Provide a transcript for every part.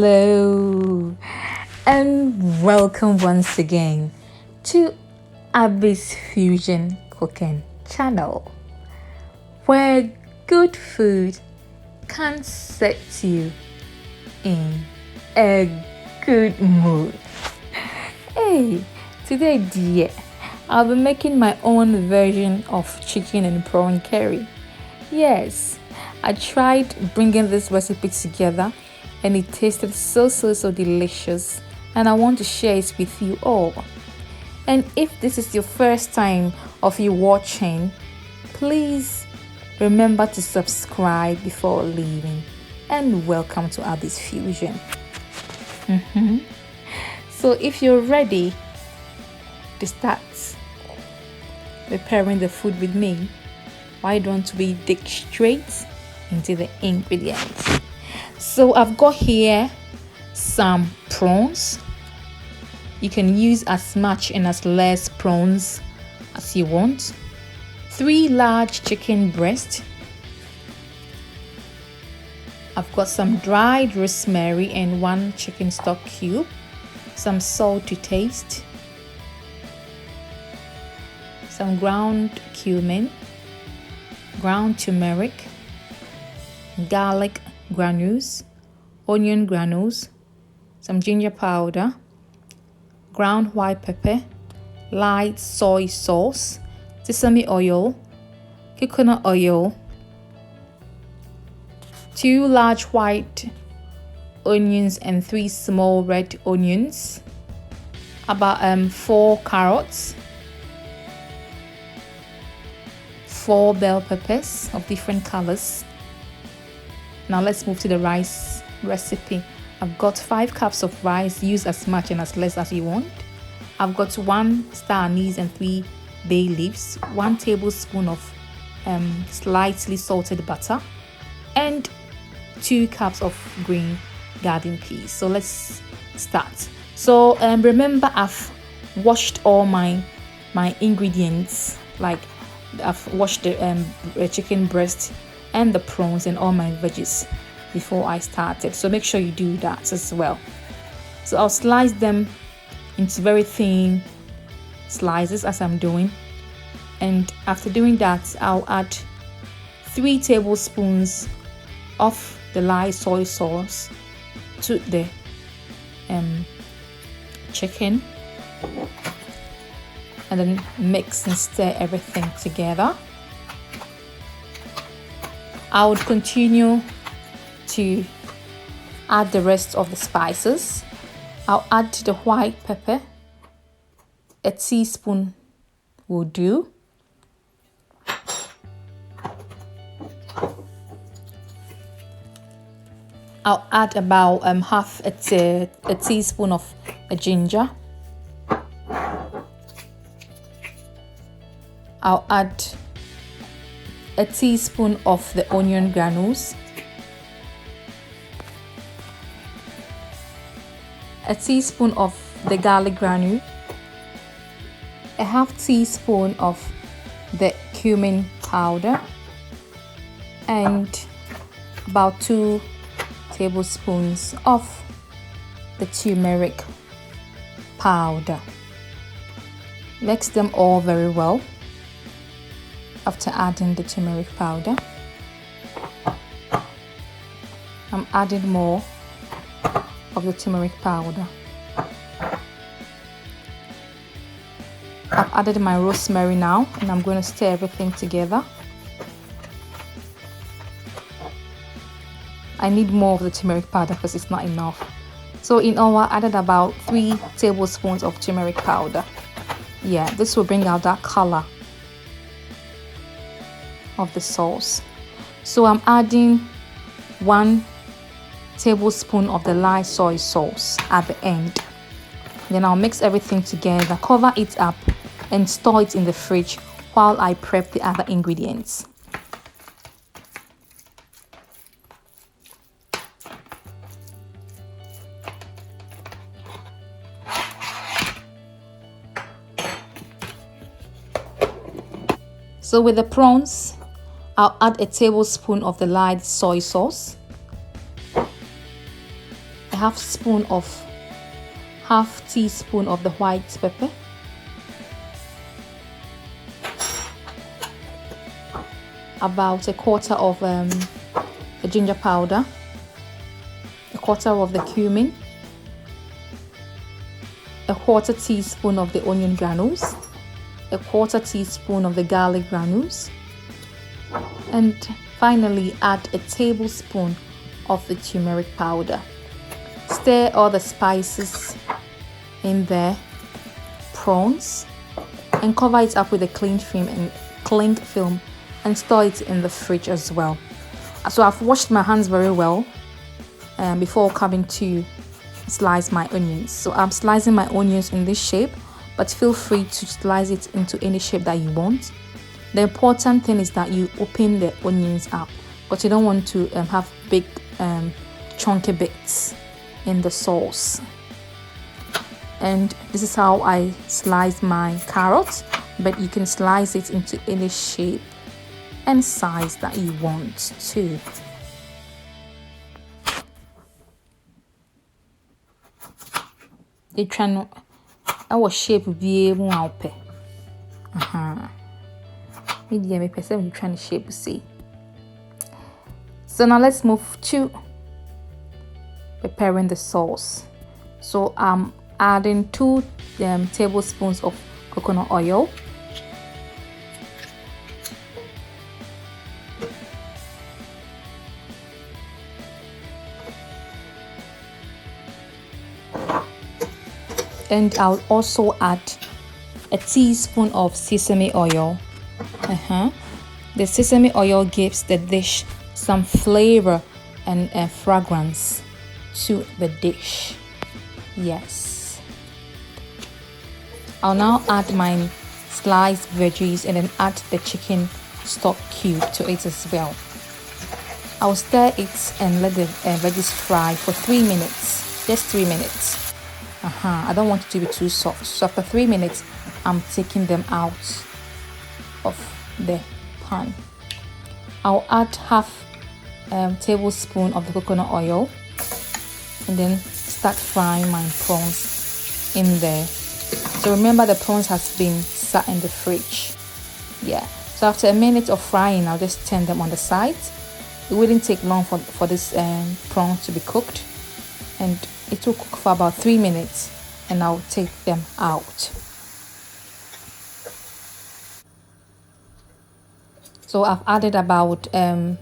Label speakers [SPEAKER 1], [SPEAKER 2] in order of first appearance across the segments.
[SPEAKER 1] Hello and welcome once again to Abby's Fusion Cooking channel, where good food can set you in a good mood. Hey, today dear, I'll be making my own version of chicken and prawn curry. Yes, I tried bringing this recipe together and it tasted so delicious, and I want to share it with you all. And if this is your first time of you watching, please remember to subscribe before leaving, and welcome to Abby's Fusion. So if you're ready to start preparing the food with me, why don't we dig straight into the ingredients? So I've got here some prawns. You can use as much and as less prawns as you want. 3 large chicken breasts. I've got some dried rosemary and 1 chicken stock cube. Some salt to taste. Some ground cumin, ground turmeric, garlic granules, onion granules, some ginger powder, ground white pepper, light soy sauce, sesame oil, coconut oil, 2 large white onions and 3 small red onions, about 4 carrots, 4 bell peppers of different colors. Now let's move to the rice recipe. I've got 5 cups of rice. Use as much and as less as you want. I've got 1 star anise and 3 bay leaves, 1 tablespoon of slightly salted butter, and 2 cups of green garden peas. So let's start. So remember, I've washed all my ingredients. Like I've washed the chicken breast and the prawns and all my veggies before I started, so make sure you do that as well. So I'll slice them into very thin slices as I'm doing, and after doing that I'll add 3 tablespoons of the light soy sauce to the chicken, and then mix and stir everything together. I would continue to add the rest of the spices. I'll add the white pepper. A teaspoon will do. I'll add about half a teaspoon of ginger. I'll add a teaspoon of the onion granules, a teaspoon of the garlic granule, a half teaspoon of the cumin powder, and about 2 tablespoons of the turmeric powder. Mix them all very well. After adding the turmeric powder, I'm adding more of the turmeric powder. I've added my rosemary now, and I'm going to stir everything together. I need more of the turmeric powder because it's not enough. So in all, I added about 3 tablespoons of turmeric powder. Yeah, this will bring out that color of the sauce. So I'm adding 1 tablespoon of the light soy sauce at the end. Then I'll mix everything together, cover it up, and store it in the fridge while I prep the other ingredients. So with the prawns, I'll add a tablespoon of the light soy sauce, a half teaspoon of the white pepper, about a quarter of the ginger powder, a quarter of the cumin, a quarter teaspoon of the onion granules, a quarter teaspoon of the garlic granules, and finally add a tablespoon of the turmeric powder. Stir all the spices in there, prawns, and cover it up with a cling film and store it in the fridge as well. So I've washed my hands very well before coming to slice my onions. So I'm slicing my onions in this shape, but feel free to slice it into any shape that you want. The important thing is that you open the onions up, but you don't want to have big chunky bits in the sauce. And this is how I slice my carrots, but you can slice it into any shape and size that you want to. Our shape be more pe. Medium me person trying to shape see. So now let's move to preparing the sauce. So I'm adding 2 tablespoons of coconut oil, and I'll also add a teaspoon of sesame oil. The sesame oil gives the dish some flavor and fragrance to the dish. Yes. I'll now add my sliced veggies and then add the chicken stock cube to it as well. I'll stir it and let the veggies fry for 3 minutes, just 3 minutes. I don't want it to be too soft. So after 3 minutes, I'm taking them out of the pan. I'll add half tablespoon of the coconut oil and then start frying my prawns in there. So remember, the prawns has been sat in the fridge. Yeah. So after a minute of frying, I'll just turn them on the side. It wouldn't take long for this prawns to be cooked, and it will cook for about 3 minutes, and I'll take them out. So I've added about a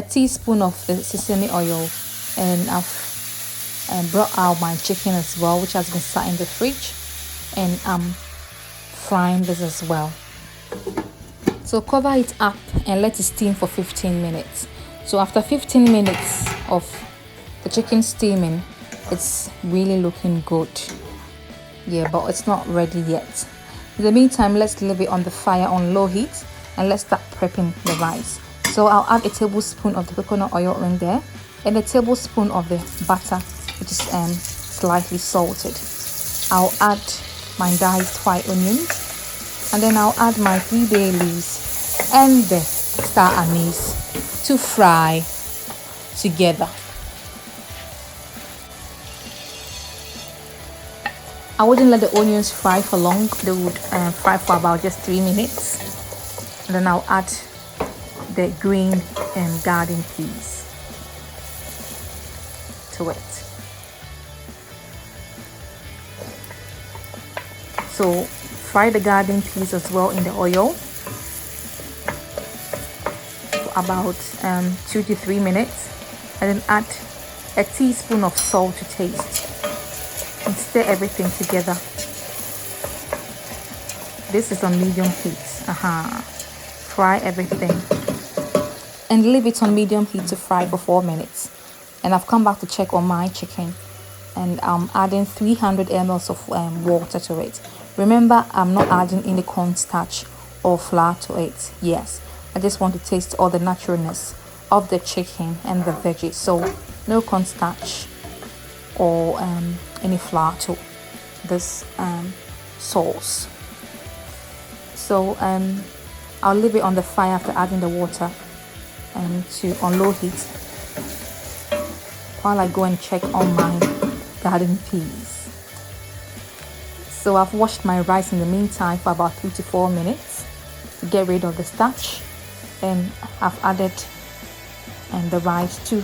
[SPEAKER 1] teaspoon of the sesame oil, and I've brought out my chicken as well, which has been sat in the fridge, and I'm frying this as well. So cover it up and let it steam for 15 minutes. So after 15 minutes of the chicken steaming, it's really looking good. Yeah, but it's not ready yet. In the meantime, let's leave it on the fire on low heat and let's start prepping the rice. So I'll add a tablespoon of the coconut oil in there and a tablespoon of the butter, which is slightly salted. I'll add my diced white onions, and then I'll add my 3 bay leaves and the star anise to fry together. I wouldn't let the onions fry for long. They would fry for about just 3 minutes. And then I'll add the green garden peas to it. So fry the garden peas as well in the oil for about 2 to 3 minutes, and then add a teaspoon of salt to taste and stir everything together. This is on medium heat. Fry everything and leave it on medium heat to fry for 4 minutes. And I've come back to check on my chicken, and I'm adding 300 ml of water to it. Remember, I'm not adding any cornstarch or flour to it. Yes, I just want to taste all the naturalness of the chicken and the veggies. So no cornstarch or any flour to this sauce. So I'll leave it on the fire after adding the water on low heat for while I go and check on my garden peas. So I've washed my rice in the meantime for about 3 to 4 minutes to get rid of the starch, and I've added the rice to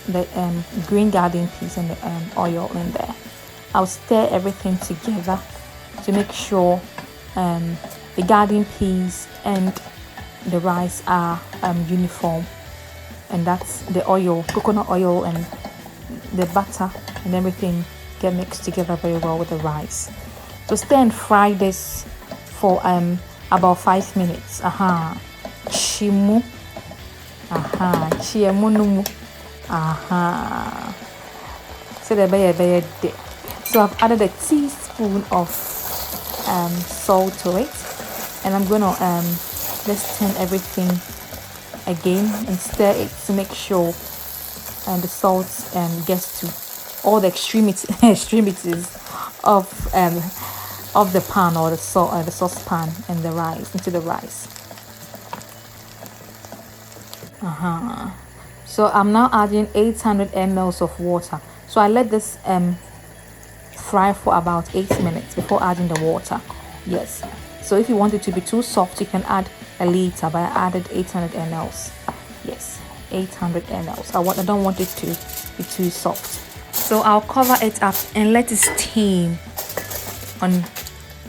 [SPEAKER 1] the green garden peas and the oil in there. I'll stir everything together to make sure the garden peas and the rice are uniform, and that's the oil, coconut oil, and the butter and everything get mixed together very well with the rice. So stir and fry this for about 5 minutes. Chimu. Chiemunumu. So the so I've added a teaspoon of salt to it, and I'm gonna let's turn everything again and stir it to make sure the salt gets to all the extremities of the pan, or the saucepan, and the rice, into the rice. So I'm now adding 800 ml of water. So I let this fry for about 8 minutes before adding the water. Yes. So if you want it to be too soft, you can add a liter, but I added 800 ml. Yes, 800 ml. I don't want it to be too soft. So I'll cover it up and let it steam on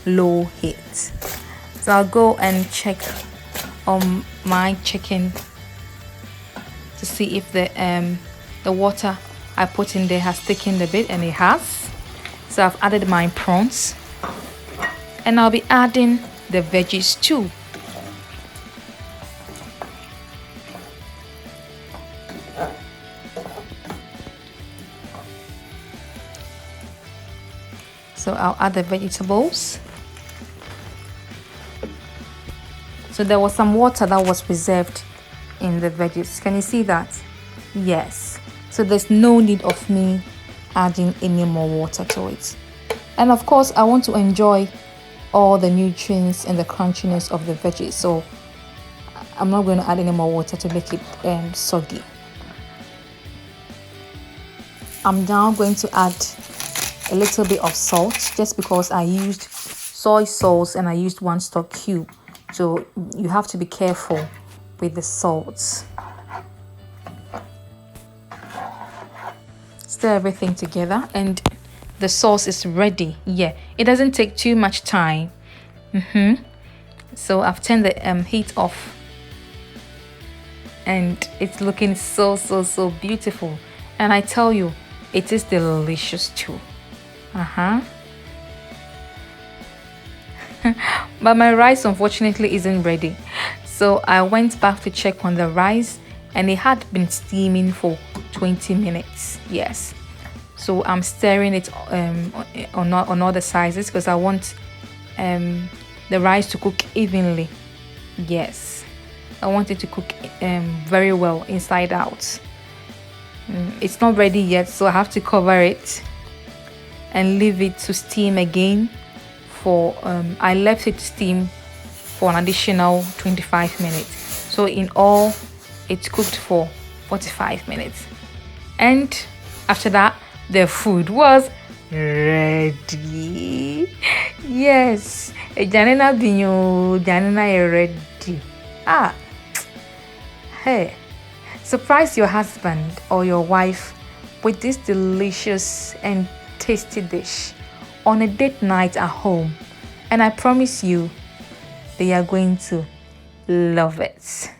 [SPEAKER 1] low heat. So I'll go and check on my chicken to see if the water I put in there has thickened a bit, and it has. So I've added my prawns, and I'll be adding the veggies too. So I'll add the vegetables. So there was some water that was reserved in the veggies. Can you see that? Yes. So there's no need of me adding any more water to it. And of course, I want to enjoy all the nutrients and the crunchiness of the veggies. So I'm not going to add any more water to make it soggy. I'm now going to add a little bit of salt, just because I used soy sauce and I used 1 stock cube. So you have to be careful with the salt. Stir everything together, and the sauce is ready. Yeah, it doesn't take too much time. So I've turned the heat off, and it's looking so beautiful. And I tell you, it is delicious too. But my rice unfortunately isn't ready, so I went back to check on the rice, and it had been steaming for 20 minutes. Yes, so I'm stirring it on all the sizes, because I want the rice to cook evenly. Yes, I want it to cook very well inside out. It's not ready yet, so I have to cover it and leave it to steam again for I left it to steam for an additional 25 minutes. So in all, it's cooked for 45 minutes. And after that, the food was ready. Yes, janina binyo, janina ready. Hey, surprise your husband or your wife with this delicious and tasty dish on a date night at home, and I promise you they are going to love it.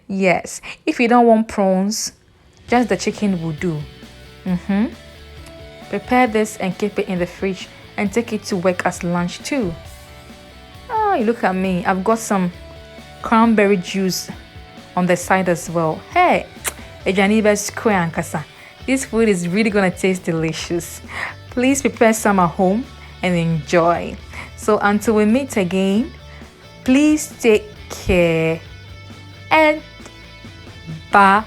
[SPEAKER 1] Yes, if you don't want prawns, just the chicken will do. Prepare this and keep it in the fridge and take it to work as lunch too. You look at me, I've got some cranberry juice on the side as well. Hey, square and kasa. This food is really gonna taste delicious. Please prepare some at home and enjoy. So until we meet again, please take care and bye.